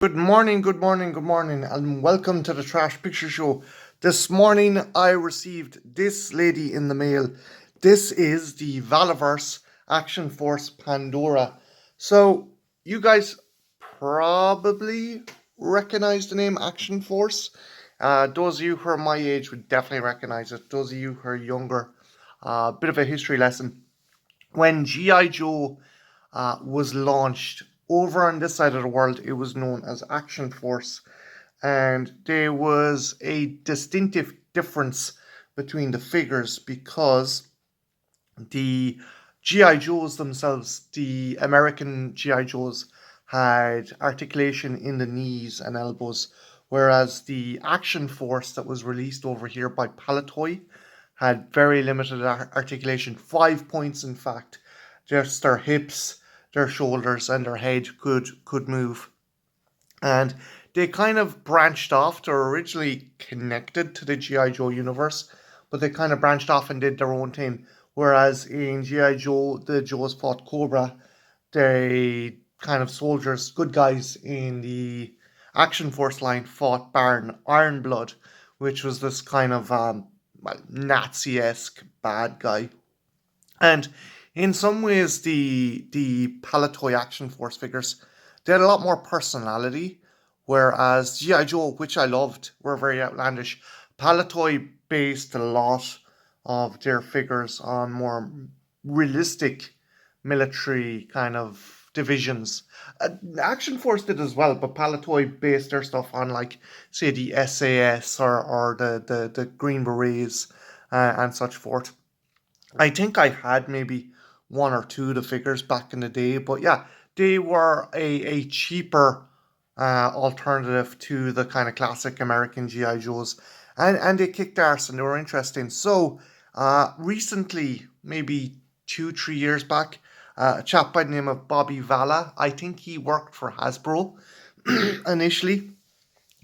Good morning, good morning, good morning, and welcome to the Trash Picture Show. This morning I received this lady in the mail. This is the Valaverse Action Force Pandora. So, you guys probably recognize the name Action Force. Those of you who are my age would definitely recognize it. Those of you who are younger, a bit of a history lesson. When G.I. Joe was launched over on this side of the world, it was known as Action Force, and there was a distinctive difference between the figures because the GI Joes themselves, the American GI Joes, had articulation in the knees and elbows, whereas the Action Force that was released over here by Palatoy had very limited articulation, 5 points in fact. Just their hips, their shoulders, and their head could move. And they kind of branched off. They're originally connected to the G.I. Joe universe, but they kind of branched off and did their own thing. Whereas in G.I. Joe, the Joes fought Cobra, they kind of soldiers, good guys in the Action Force line fought Baron Ironblood, which was this kind of Nazi-esque bad guy. And in some ways, the Palatoy Action Force figures, they had a lot more personality, whereas G.I. Joe, which I loved, were very outlandish. Palatoy based a lot of their figures on more realistic military kind of divisions. Action Force did as well, but Palatoy based their stuff on, like, say, the SAS or the Green Berets and such forth. I think I had maybe one or two of the figures back in the day, but yeah, they were a cheaper alternative to the kind of classic American GI Joes, and they kicked arse and they were interesting. So recently, maybe 2 3 years back, a chap by the name of Bobby Valla, I think he worked for Hasbro initially.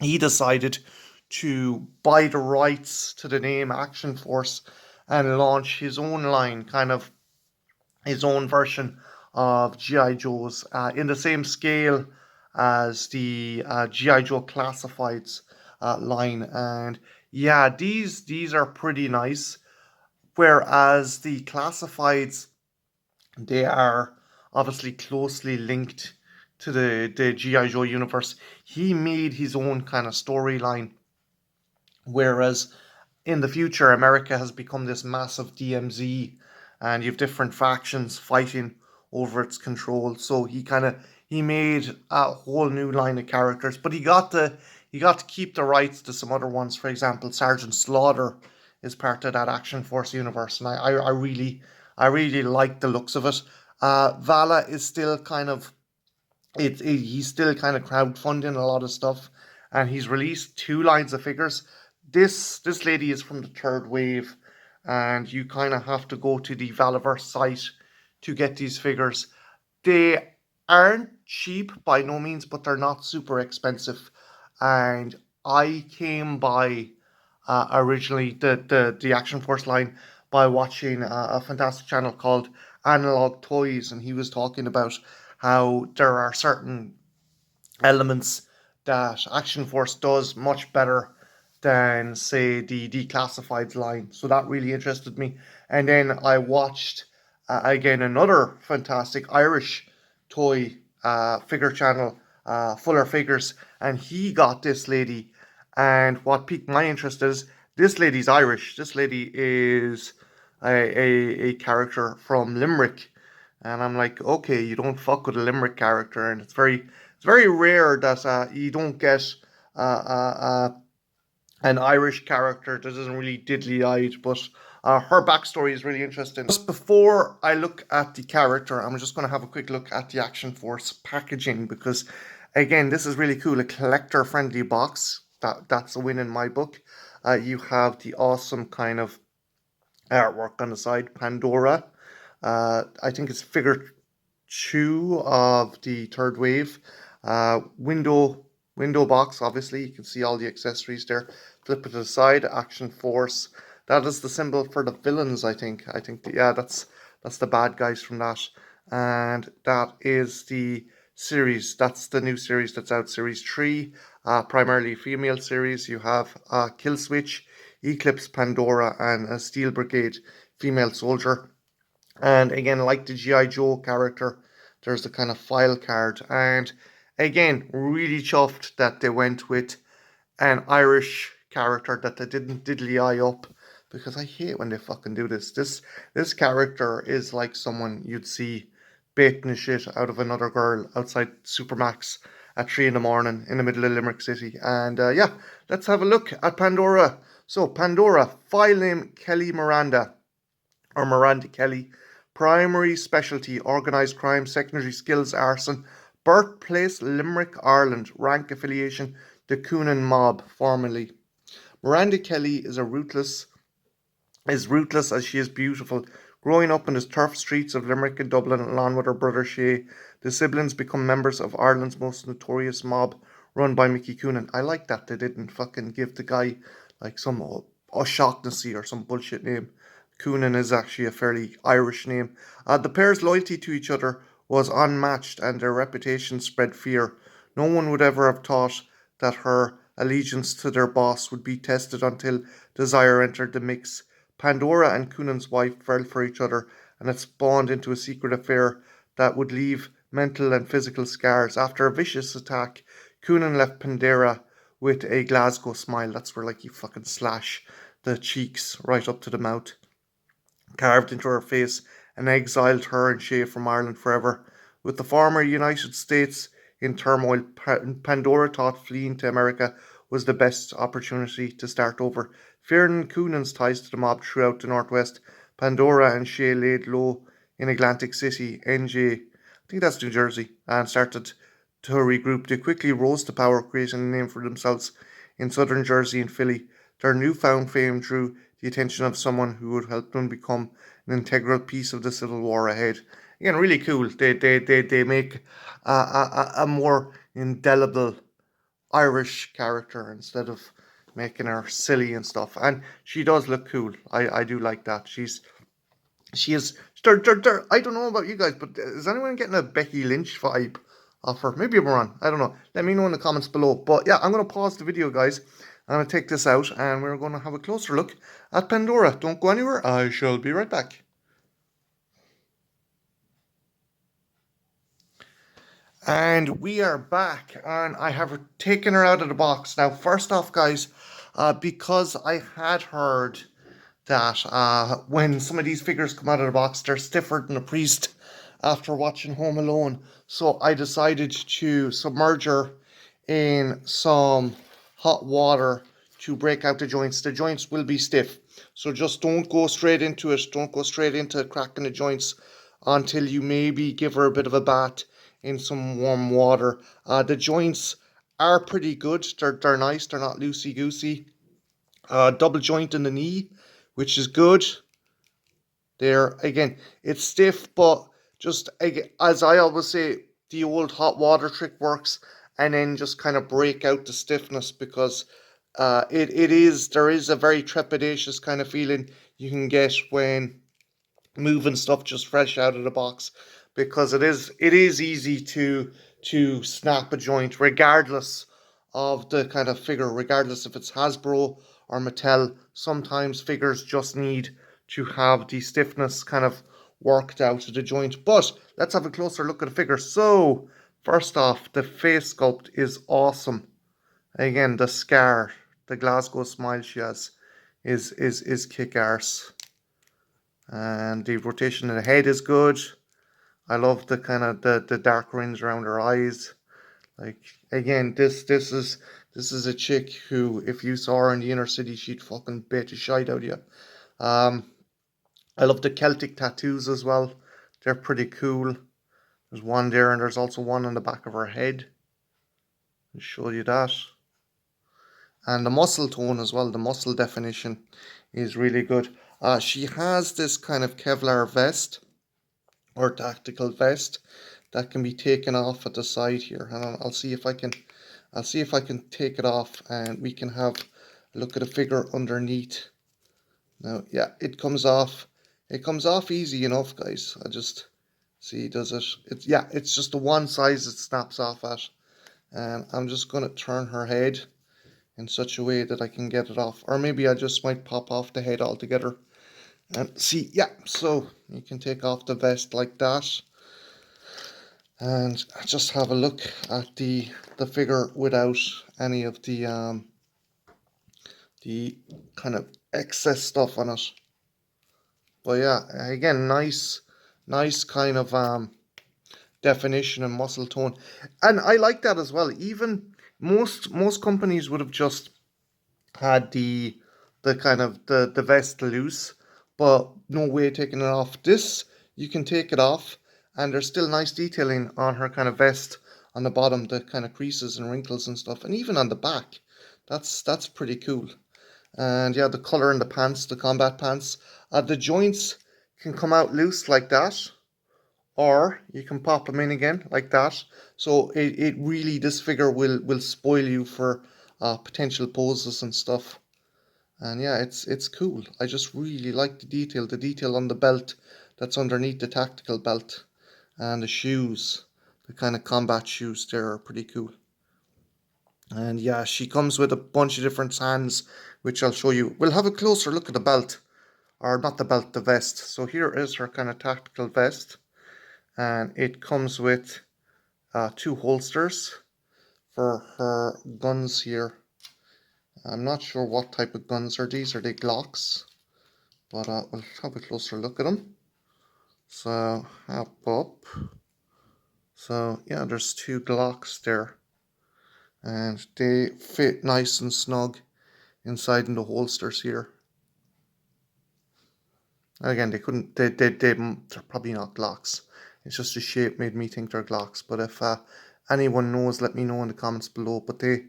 He decided to buy the rights to the name Action Force and launch his own line, kind of his own version of GI Joes in the same scale as the GI Joe Classifieds line. And yeah, these are pretty nice. Whereas the Classifieds, they are obviously closely linked to the GI Joe universe. He made his own kind of storyline, whereas in the future, America has become this massive DMZ, and you have different factions fighting over its control. So he made a whole new line of characters, but he got to keep the rights to some other ones. For example, Sergeant Slaughter is part of that Action Force universe, and I really like the looks of it. Vala is still kind of he's still kind of crowdfunding a lot of stuff, and he's released two lines of figures. This lady is from the third wave, and you kind of have to go to the Valaverse site to get these figures. They aren't cheap by no means, but they're not super expensive. And I came by originally the Action Force line by watching a fantastic channel called Analog Toys, and he was talking about how there are certain elements that Action Force does much better than, say, the Declassifieds line. So that really interested me. And then I watched again another fantastic Irish toy figure channel, Fuller Figures, and he got this lady. And what piqued my interest is this lady's Irish. This lady is a character from Limerick, and I'm like, okay, you don't fuck with a Limerick character, and it's very rare that you don't get uh, uh, uh, an Irish character that isn't really diddly eyed, but her backstory is really interesting. Just before I look at the character, I'm just going to have a quick look at the Action Force packaging because, again, this is really cool. A collector friendly box. That's a win in my book. You have the awesome kind of artwork on the side, Pandora. I think it's figure two of the third wave. Window box, obviously. You can see all the accessories there. Flip it to the side, Action Force. That is the symbol for the villains, I think. Yeah, that's the bad guys from that. And that is the series. That's the new series that's out, Series 3, primarily female series. You have Kill Switch, Eclipse, Pandora, and a Steel Brigade female soldier. And again, like the G.I. Joe character, there's the kind of file card. And again, really chuffed that they went with an Irish character that they didn't diddly eye up, because I hate when they fucking do this. This character is like someone you'd see baiting the shit out of another girl outside Supermax at 3 in the morning in the middle of Limerick City. And yeah, let's have a look at Pandora. So Pandora, file name Kelly Miranda, or Miranda Kelly. Primary specialty organised crime, secondary skills arson, birthplace Limerick, Ireland, rank affiliation the Coonan mob, formerly. Miranda Kelly is ruthless as she is beautiful. Growing up in the turf streets of Limerick and Dublin along with her brother Shay, the siblings become members of Ireland's most notorious mob, run by Mickey Coonan. I like that they didn't fucking give the guy like some O'Shaughnessy or some bullshit name. Coonan is actually a fairly Irish name. The pair's loyalty to each other was unmatched, and their reputation spread fear. No one would ever have thought that her allegiance to their boss would be tested until desire entered the mix. Pandora and Coonan's wife fell for each other, and it spawned into a secret affair that would leave mental and physical scars. After a vicious attack, Coonan left Pandora with a Glasgow smile. That's where like you fucking slash the cheeks right up to the mouth, carved into her face, and exiled her and Shay from Ireland forever. With the former United States in turmoil, Pandora thought fleeing to America was the best opportunity to start over. Fearing Coonan's ties to the mob throughout the Northwest, Pandora and Shay laid low in Atlantic City, NJ, I think that's New Jersey, and started to regroup. They quickly rose to power, creating a name for themselves in southern Jersey and Philly. Their newfound fame drew the attention of someone who would help them become an integral piece of the civil war ahead. Again, really cool. They make a more indelible Irish character instead of making her silly and stuff. And she does look cool. I do like that. She is. I don't know about you guys, but is anyone getting a Becky Lynch vibe off her? Maybe I'm wrong. I don't know. Let me know in the comments below. But yeah, I'm going to pause the video, guys. I'm going to take this out, and we're going to have a closer look at Pandora. Don't go anywhere. I shall be right back. And we are back, and I have taken her out of the box. Now, first off, guys, because I had heard that when some of these figures come out of the box, they're stiffer than a priest after watching Home Alone. So I decided to submerge her in some hot water to break out the joints. The joints will be stiff, so just don't go straight into it. Don't go straight into cracking the joints until you maybe give her a bit of a bath in some warm water. The joints are pretty good. They're nice. They're not loosey-goosey. Double joint in the knee, which is good. There, again, it's stiff, but just, as I always say, the old hot water trick works, and then just kind of break out the stiffness, because there is a very trepidatious kind of feeling you can get when moving stuff just fresh out of the box, because it is easy to snap a joint regardless of the kind of figure, regardless if it's Hasbro or Mattel. Sometimes figures just need to have the stiffness kind of worked out of the joint. But let's have a closer look at the figure. So first off, the face sculpt is awesome. Again, the scar, the Glasgow smile she has is kick arse. And the rotation of the head is good. I love the kind of the dark rings around her eyes. Like, again, this is a chick who, if you saw her in the inner city, she'd fucking bait the shite out of you. I love the Celtic tattoos as well. They're pretty cool. There's one there, and there's also one on the back of her head. I'll show you that. And the muscle tone as well, the muscle definition is really good. She has this kind of Kevlar vest, or tactical vest, that can be taken off at the side here. And I'll see if I can take it off, and we can have a look at a figure underneath. Now, yeah, it comes off. It comes off easy enough, guys. I just See, does it? It's yeah, it's just the one size it snaps off at. And I'm just gonna turn her head in such a way that I can get it off. Or maybe I just might pop off the head altogether. And see, yeah, so you can take off the vest like that. And just have a look at the figure without any of the kind of excess stuff on it. But yeah, again, nice kind of definition and muscle tone, and I like that as well. Even most companies would have just had the kind of the vest loose, but no way taking it off. This you can take it off, and there's still nice detailing on her kind of vest on the bottom, the kind of creases and wrinkles and stuff, and even on the back. That's pretty cool. And yeah, the color in the pants, the combat pants, the joints can come out loose like that, or you can pop them in again like that. So it really, this figure will spoil you for potential poses and stuff. And yeah, it's cool. I just really like the detail on the belt that's underneath the tactical belt, and the shoes, the kind of combat shoes there are pretty cool. And yeah, she comes with a bunch of different sands, which I'll show you. We'll have a closer look at the belt, or not the belt, the vest. So here is her kind of tactical vest, and it comes with two holsters for her guns here. I'm not sure what type of guns are these. Are they Glocks? But we'll have a closer look at them. So up. So yeah, there's two Glocks there, and they fit nice and snug inside in the holsters here. Again, they couldn't. They're probably not Glocks. It's just the shape made me think they're Glocks. But if anyone knows, let me know in the comments below. But they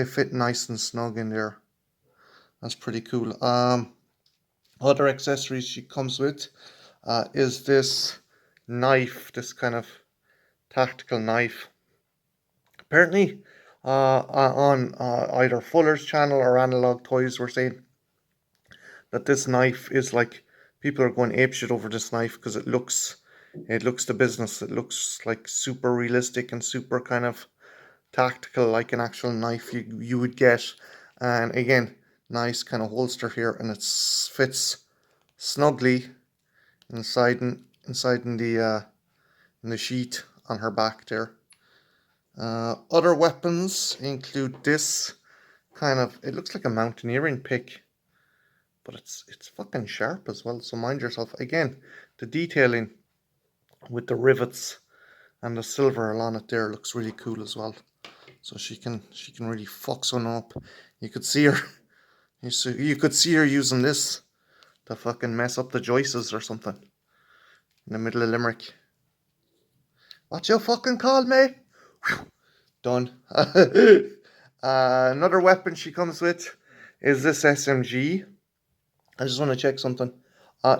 fit nice and snug in there. That's pretty cool. Other accessories she comes with is this knife, this kind of tactical knife. Apparently, on either Fuller's channel or Analog Toys, were saying that this knife is like, people are going apeshit over this knife because it looks the business. It looks like super realistic and super kind of tactical, like an actual knife you would get. And again, nice kind of holster here, and it fits snugly inside in the sheath on her back there. Other weapons include this kind of, it looks like a mountaineering pick, but it's fucking sharp as well, so mind yourself. Again, the detailing with the rivets and the silver along it there looks really cool as well. So she can really fuck someone up. You could see her you could see her using this to fucking mess up the joists or something in the middle of Limerick. What you fucking call me? Done. Another weapon she comes with is this SMG. I just want to check something.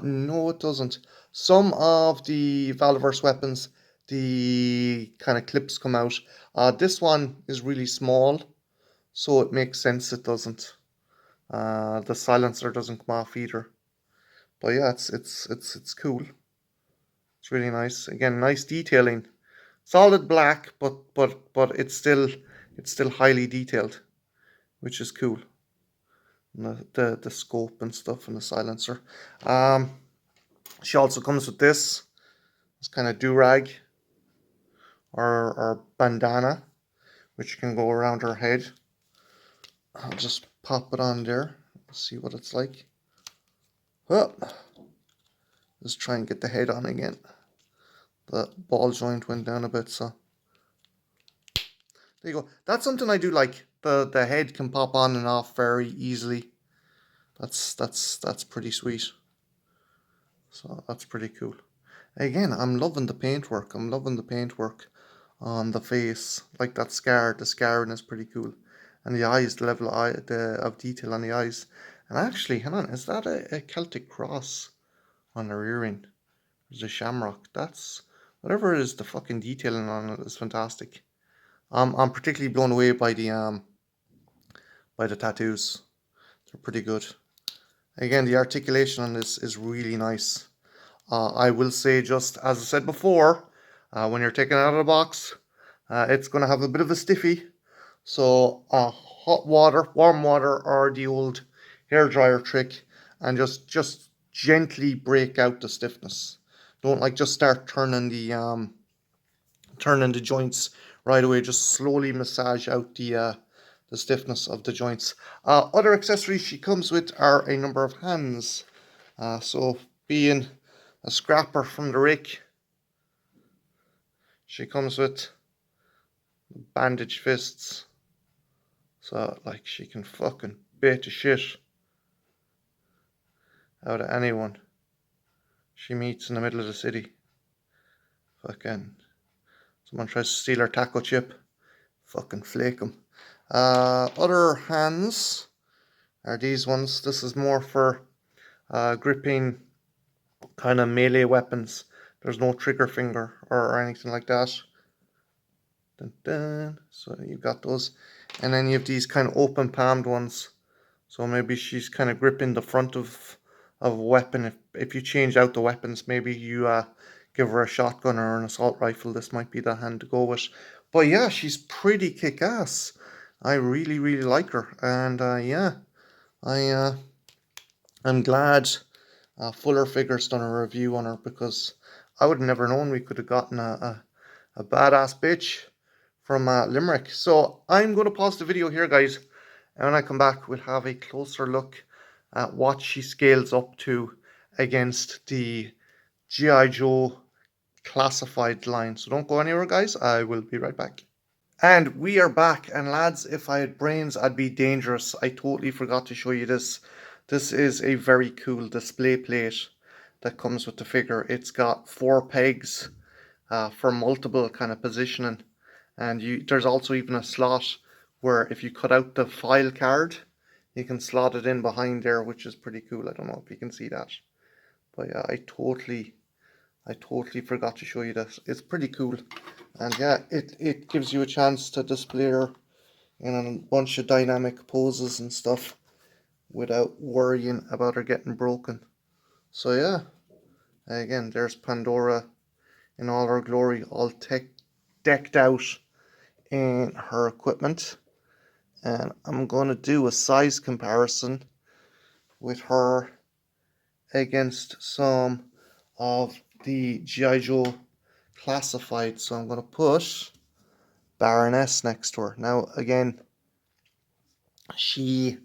No, it doesn't. Some of the Valaverse weapons, the kind of clips come out. This one is really small, so it makes sense it doesn't. The silencer doesn't come off either. But yeah, it's cool. It's really nice. Again, nice detailing. Solid black, but it's still highly detailed, which is cool. And the scope and stuff and the silencer. She also comes with this kind of do-rag or bandana, which can go around her head. I'll just pop it on there. See what it's like. Oh, let's try and get the head on again. The ball joint went down a bit, so there you go. That's something I do like. The head can pop on and off very easily. That's pretty sweet. So that's pretty cool. Again, I'm loving the paintwork. I'm loving the paintwork on the face. Like that scar, the scarring is pretty cool. And the eyes, the level of detail on the eyes. And actually, hang on, is that a Celtic cross on her earring? There's a shamrock. That's, whatever it is, the fucking detailing on it is fantastic. I'm particularly blown away by the tattoos. They're pretty good. Again, the articulation on this is really nice. I will say, just as I said before, when you're taking it out of the box, it's going to have a bit of a stiffy. So hot water, warm water, or the old hair dryer trick, and just gently break out the stiffness. Don't like just start turning the joints right away. Just slowly massage out the stiffness of the joints. Other accessories she comes with are a number of hands. So being a scrapper from the rake, she comes with bandage fists. So like she can fucking beat the shit out of anyone she meets in the middle of the city. Fucking someone tries to steal her taco chip, fucking flake them. Other hands are these ones. This is more for gripping kind of melee weapons. There's no trigger finger or anything like that. Dun, dun. So you've got those. And then you have these kind of open palmed ones. So maybe she's kind of gripping the front of a weapon. If you change out the weapons, maybe you give her a shotgun or an assault rifle. This might be the hand to go with. But yeah, she's pretty kick-ass. I really, really like her. And yeah, I'm glad Fuller Figures done a review on her, because I would have never known we could have gotten a badass bitch from Limerick. So I'm going to pause the video here, guys, and when I come back, we'll have a closer look at what she scales up to against the G.I. Joe classified line. So don't go anywhere, guys. I will be right back. And we are back, and lads, if I had brains, I'd be dangerous. I totally forgot to show you this. This is a very cool display plate that comes with the figure. It's got 4 pegs for multiple kind of positioning, and there's also even a slot where if you cut out the file card, you can slot it in behind there, which is pretty cool. I don't know if you can see that, but yeah, I totally forgot to show you this. It's pretty cool, and yeah, it gives you a chance to display her in a bunch of dynamic poses and stuff without worrying about her getting broken. So yeah, again, there's Pandora in all her glory, all decked out in her equipment. And I'm going to do a size comparison with her against some of the G.I. Joe classified. So I'm going to put Baroness next to her. Now again, she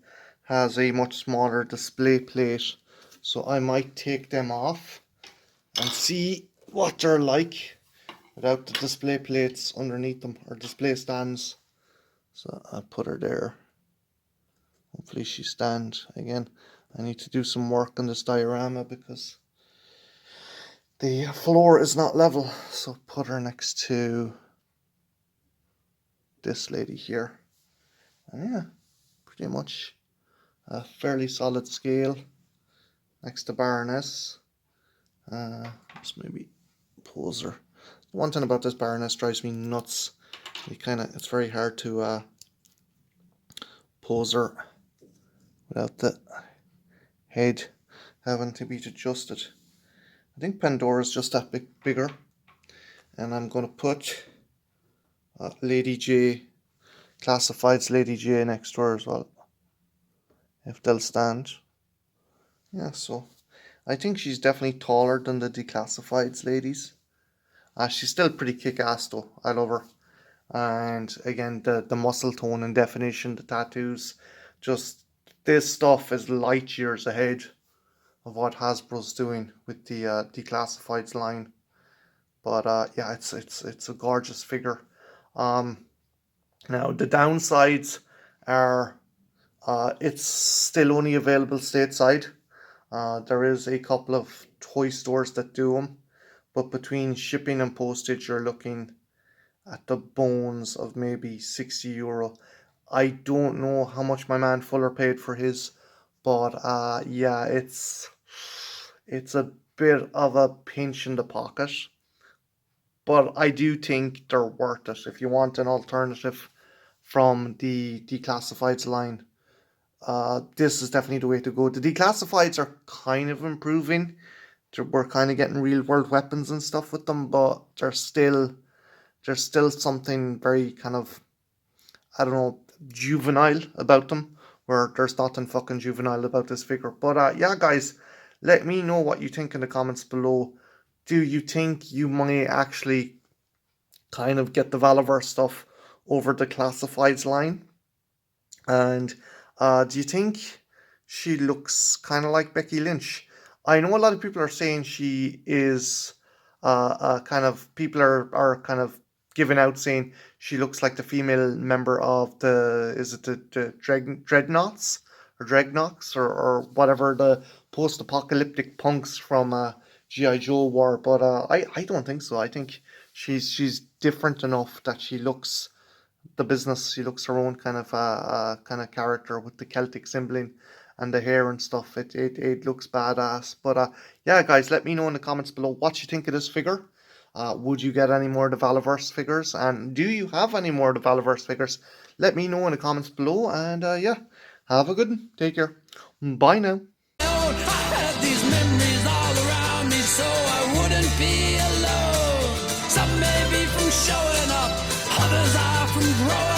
has a much smaller display plate, so I might take them off and see what they're like without the display plates underneath them, or display stands. So I'll put her there. Hopefully she stands. Again, I need to do some work on this diorama because the floor is not level. So put her next to this lady here. And yeah, pretty much a fairly solid scale next to Baroness. Let's maybe pose her. One thing about this Baroness drives me nuts. It's very hard to pose her without the head having to be adjusted. I think Pandora's just that bigger. And I'm going to put Lady J, Classified's Lady J next to her as well, if they'll stand. Yeah, so I think she's definitely taller than the Declassified's ladies. She's still pretty kick-ass though. I love her. And again, the muscle tone and definition, the tattoos, just this stuff is light years ahead of what Hasbro's doing with the Declassifieds line. But yeah, it's a gorgeous figure. Now the downsides are it's still only available stateside. There is a couple of toy stores that do them, but between shipping and postage, you're looking at the bones of maybe €60. I don't know how much my man Fuller paid for his, but yeah, it's a bit of a pinch in the pocket. But I do think they're worth it if you want an alternative from the Declassifieds line. This is definitely the way to go. The Declassifieds are kind of improving we're kind of getting real world weapons and stuff with them, but there's still something very kind of, I don't know, juvenile about them, where there's nothing fucking juvenile about this figure. But yeah, guys, let me know what you think in the comments below. Do you think you might actually kind of get the Valaverse stuff over the classifieds line? And do you think she looks kind of like Becky Lynch? I know a lot of people are saying she is kind of, people are kind of giving out saying she looks like the female member of the, is it the Dreadnoughts or Dreadnoughts or whatever, the post-apocalyptic punks from G.I. Joe war. But I don't think so. I think she's different enough that she looks the business. She looks her own kind of character with the Celtic symboling and the hair and stuff. It looks badass. But yeah, guys, let me know in the comments below what you think of this figure. Would you get any more of the Valaverse figures? And do you have any more of the Valaverse figures? Let me know in the comments below. And yeah, have a good one. Take care. Bye now. I had these memories all around me, so I wouldn't be alone. Some may be from showing up, others are from growing